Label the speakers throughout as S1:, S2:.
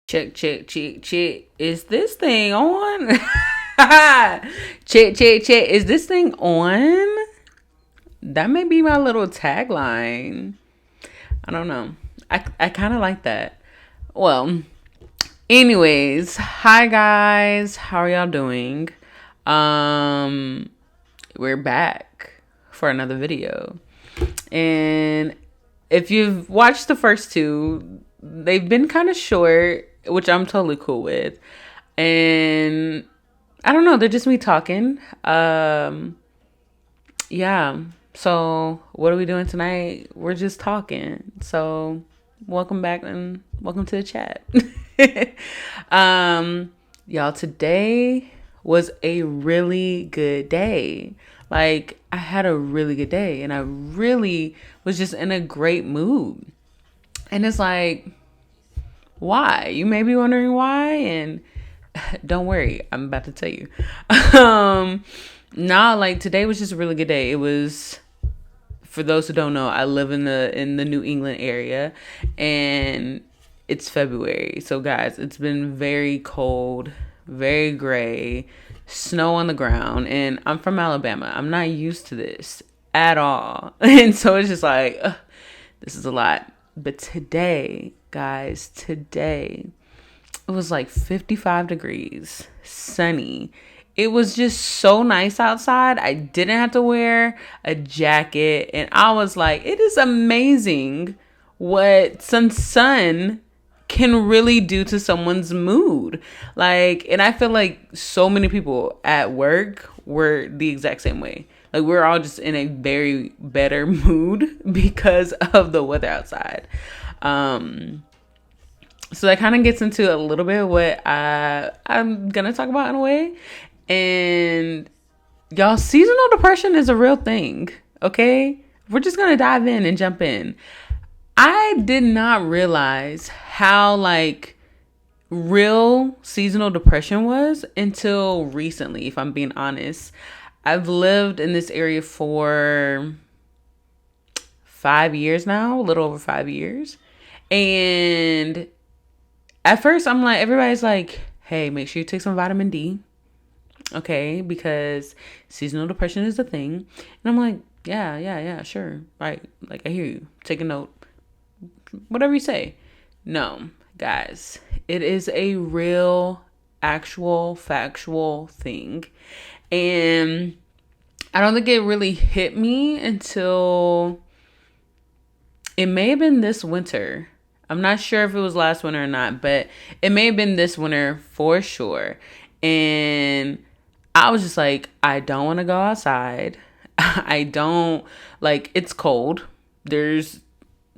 S1: Check, check, check, check. Is this thing on? Check, check, check. Is this thing on? That may be my little tagline. I don't know. I kind of like that. Well, anyways, hi guys. How are y'all doing? Um, we're back for another video. And if you've watched the first two, they've been kind of short, which I'm totally cool with. And I don't know, they're just me talking. Yeah. So, what are we doing tonight? We're just talking. So, welcome back and welcome to the chat. um, y'all, today was a really good day. Like, I had a really good day and I really was just in a great mood. And it's like, why? You may be wondering why, and don't worry, I'm about to tell you. um, like today was just a really good day. It was, for those who don't know, I live in the New England area, and it's February. So guys, it's been very cold, very gray, snow on the ground, and I'm from Alabama. I'm not used to this at all. And so it's just like, this is a lot. But today, guys, today it was like 55 degrees, sunny. It was just so nice outside. I didn't have to wear a jacket. And I was like, it is amazing what some sun can really do to someone's mood. Like, and I feel like so many people at work were the exact same way. Like, we're all just in a very better mood because of the weather outside. So that kind of gets into a little bit of what I'm going to talk about in a way. And y'all, seasonal depression is a real thing. Okay. We're just going to dive in and jump in. I did not realize how like real seasonal depression was until recently, if I'm being honest. I've lived in this area for 5 years now, a little over 5 years. And at first I'm like, everybody's like, hey, make sure you take some vitamin D. Okay, because seasonal depression is a thing. And I'm like, yeah, sure. Right. Like, I hear you. Take a note. Whatever you say. No, guys, it is a real, actual, factual thing. And I don't think it really hit me until it may have been this winter. I'm not sure if it was last winter or not, but it may have been this winter for sure. And I was just like, I don't want to go outside. I don't, like, it's cold. There's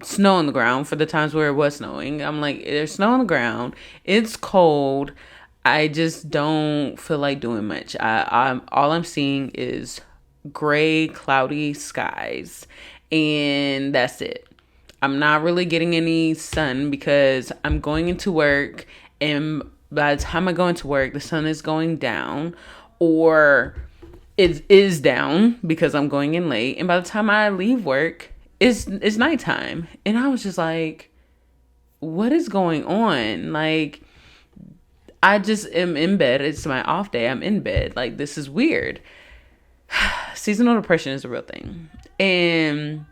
S1: snow on the ground for the times where it was snowing. I'm like, there's snow on the ground. It's cold. I just don't feel like doing much. I'm all I'm seeing is gray, cloudy skies, and that's it. I'm not really getting any sun because I'm going into work, and by the time I go into work, the sun is going down, or it is down because I'm going in late. And by the time I leave work, it's nighttime. And I was just like, what is going on? Like, I just am in bed. It's my off day. I'm in bed. Like, this is weird. Seasonal depression is a real thing. And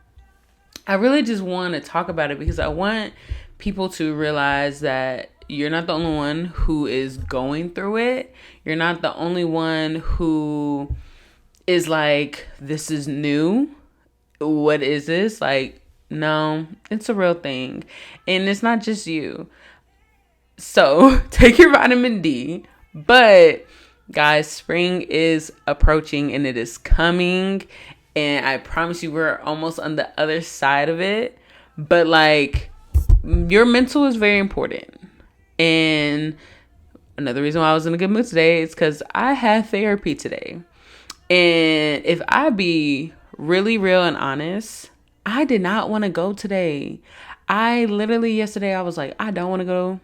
S1: I really just want to talk about it because I want people to realize that you're not the only one who is going through it. You're not the only one who is like, this is new. What is this? Like, no, it's a real thing. And it's not just you. So take your vitamin D. But guys, spring is approaching and it is coming. And I promise you, we're almost on the other side of it. But like, your mental is very important. And another reason why I was in a good mood today is because I had therapy today. And if I be really real and honest, I did not want to go today. I literally yesterday, I was like, I don't want to go.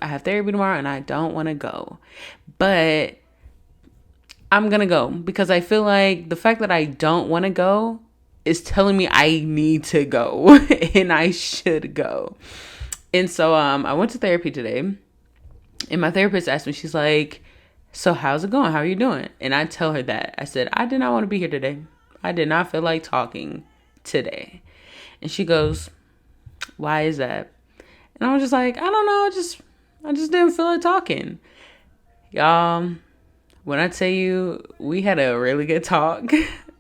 S1: I have therapy tomorrow and I don't want to go. But I'm going to go because I feel like the fact that I don't want to go is telling me I need to go and I should go. And so I went to therapy today. And my therapist asked me, she's like, so how's it going? How are you doing? And I tell her that. I said, I did not want to be here today. I did not feel like talking today. And she goes, why is that? And I was just like, I don't know. I just didn't feel like talking. Y'all, when I tell you, we had a really good talk,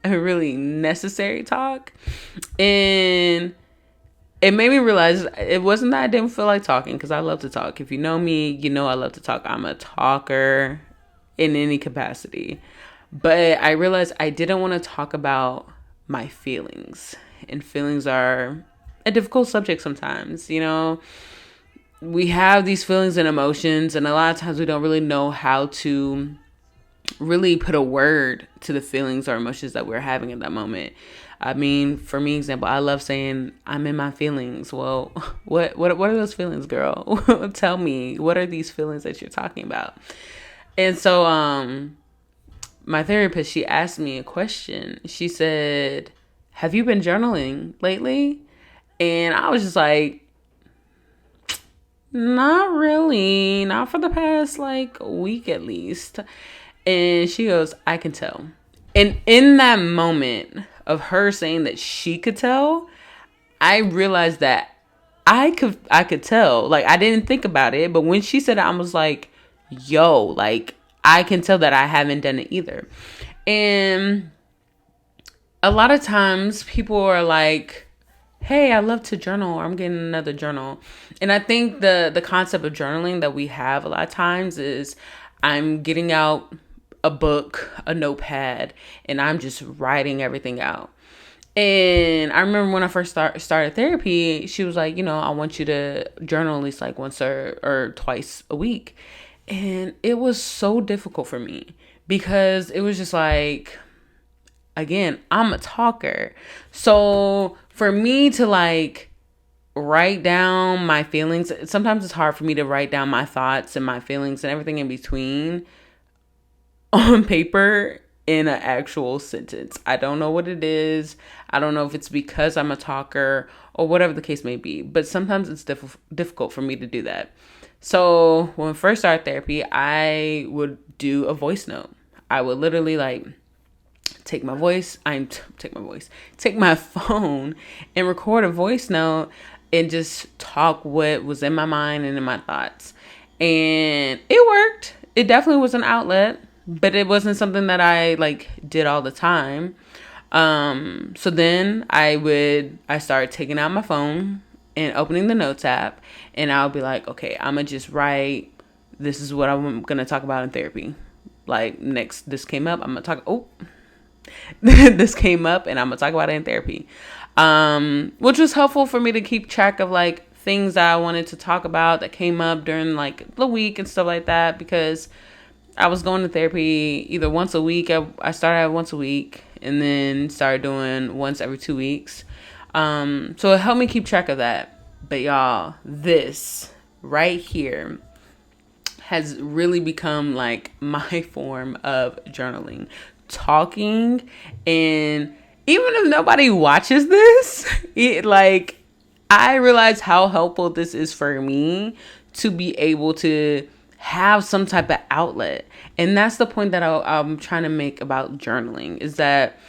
S1: a really necessary talk. And it made me realize it wasn't that I didn't feel like talking, because I love to talk. If you know me, you know I love to talk. I'm a talker in any capacity. But I realized I didn't want to talk about my feelings. And feelings are a difficult subject sometimes. You know, we have these feelings and emotions, and a lot of times we don't really know how to really put a word to the feelings or emotions that we're having at that moment. I mean, for me, example, I love saying I'm in my feelings. Well, what are those feelings, girl? Tell me, what are these feelings that you're talking about? And so, my therapist, she asked me a question. She said, have you been journaling lately? And I was just like, not really, not for the past like week at least. And she goes, I can tell. And in that moment of her saying that she could tell, I realized that I could tell. Like, I didn't think about it, but when she said it, I was like, yo, like, I can tell that I haven't done it either. And a lot of times people are like, hey, I love to journal, or I'm getting another journal. And I think the concept of journaling that we have a lot of times is I'm getting out a book, a notepad, and I'm just writing everything out. And I remember when I first started therapy, she was like, you know, I want you to journal at least like once or twice a week. And it was so difficult for me because it was just like, again, I'm a talker. So for me to like write down my feelings, sometimes it's hard for me to write down my thoughts and my feelings and everything in between on paper in an actual sentence. I don't know what it is. I don't know if it's because I'm a talker or whatever the case may be, but sometimes it's difficult for me to do that. So when I first started therapy, I would do a voice note. I would literally like take my phone and record a voice note and just talk what was in my mind and in my thoughts. And it worked. It definitely was an outlet, but it wasn't something that I like did all the time. So then I started taking out my phone and opening the notes app, and I'll be like, okay, I'm gonna just write, this is what I'm gonna talk about in therapy. Like next, this came up, I'm gonna talk, this came up and I'm gonna talk about it in therapy. Which was helpful for me to keep track of like things that I wanted to talk about that came up during like the week and stuff like that, because I was going to therapy either once a week. I started at once a week and then started doing once every 2 weeks. So it helped me keep track of that. But y'all, this right here has really become like my form of journaling, talking. And even if nobody watches this, I realize how helpful this is for me to be able to have some type of outlet. And that's the point that I'm trying to make about journaling, is that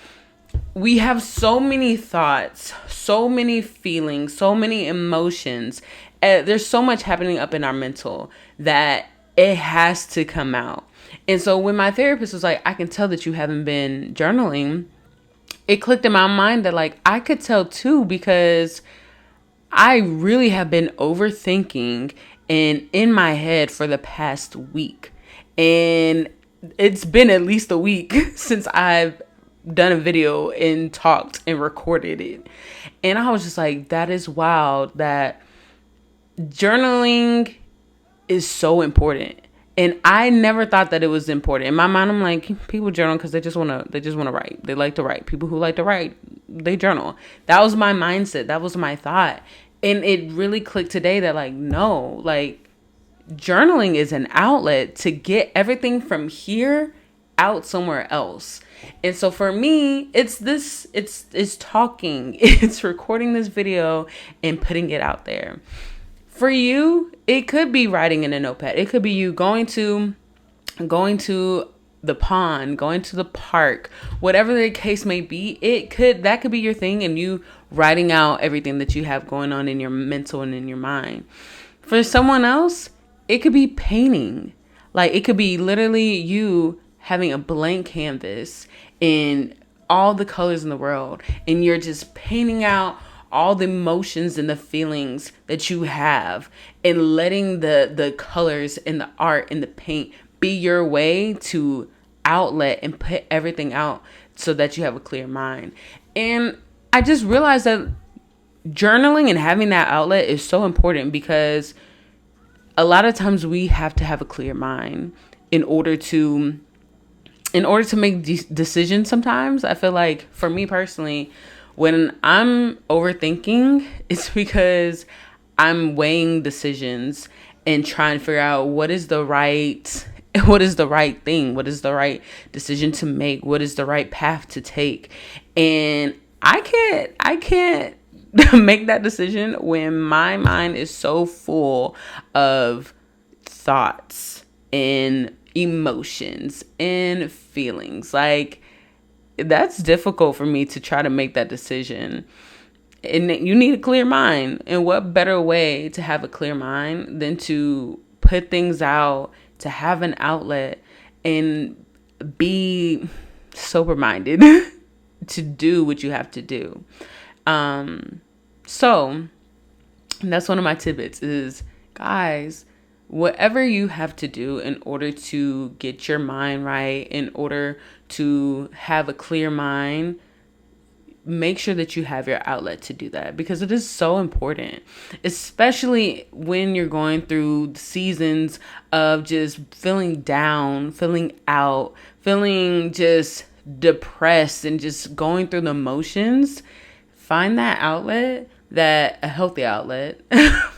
S1: we have so many thoughts, so many feelings, so many emotions. There's so much happening up in our mental that it has to come out. And so when my therapist was like, I can tell that you haven't been journaling, it clicked in my mind that like I could tell too, because I really have been overthinking and in my head for the past week. And it's been at least a week since I've done a video and talked and recorded it. And I was just like, that is wild that journaling is so important. And I never thought that it was important. In my mind, I'm like, people journal because they just want to write. They like to write. People who like to write, they journal. That was my mindset. That was my thought. And it really clicked today that like, no, like journaling is an outlet to get everything from here out somewhere else. And so for me, it's talking, it's recording this video and putting it out there. For you, it could be writing in a notepad. It could be you going to the pond, going to the park, whatever the case may be. That could be your thing, and you writing out everything that you have going on in your mental and in your mind. For someone else, it could be painting. Like, it could be literally you having a blank canvas in all the colors in the world, and you're just painting out all the emotions and the feelings that you have, and letting the colors and the art and the paint be your way to outlet and put everything out so that you have a clear mind. And I just realized that journaling and having that outlet is so important, because a lot of times we have to have a clear mind in order to make decisions. Sometimes I feel like, for me personally, when I'm overthinking, it's because I'm weighing decisions and trying to figure out what is the right thing, what is the right decision to make, what is the right path to take. And I can't make that decision when my mind is so full of thoughts and emotions and feelings. Like, that's difficult for me to try to make that decision. And you need a clear mind. And what better way to have a clear mind than to put things out, to have an outlet, and be sober minded to do what you have to do. So that's one of my tidbits is, guys, whatever you have to do in order to get your mind right, in order to have a clear mind, make sure that you have your outlet to do that, because it is so important, especially when you're going through seasons of just feeling down, feeling out, feeling just depressed, and just going through the motions. Find that outlet, a healthy outlet.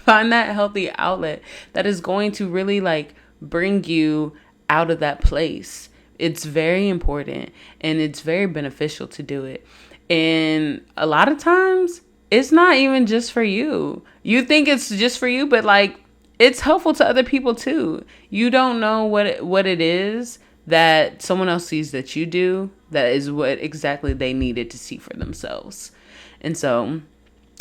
S1: Find that healthy outlet that is going to really like bring you out of that place. It's very important, and it's very beneficial to do it. And a lot of times it's not even just for you. You think it's just for you, but like, it's helpful to other people too. You don't know what it is that someone else sees that you do, that is what exactly they needed to see for themselves. And so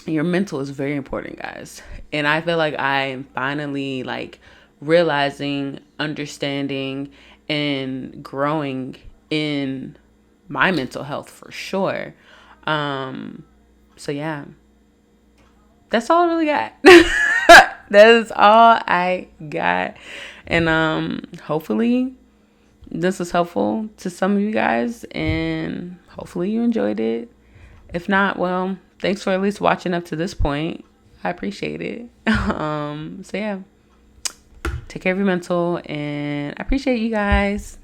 S1: your mental is very important, guys. And I feel like I am finally like realizing, understanding, and growing in my mental health for sure. So yeah, that's all I really got. That is all I got. And hopefully this was helpful to some of you guys, and hopefully you enjoyed it. If not, well, thanks for at least watching up to this point. I appreciate it. So yeah, take care of your mental, and I appreciate you guys.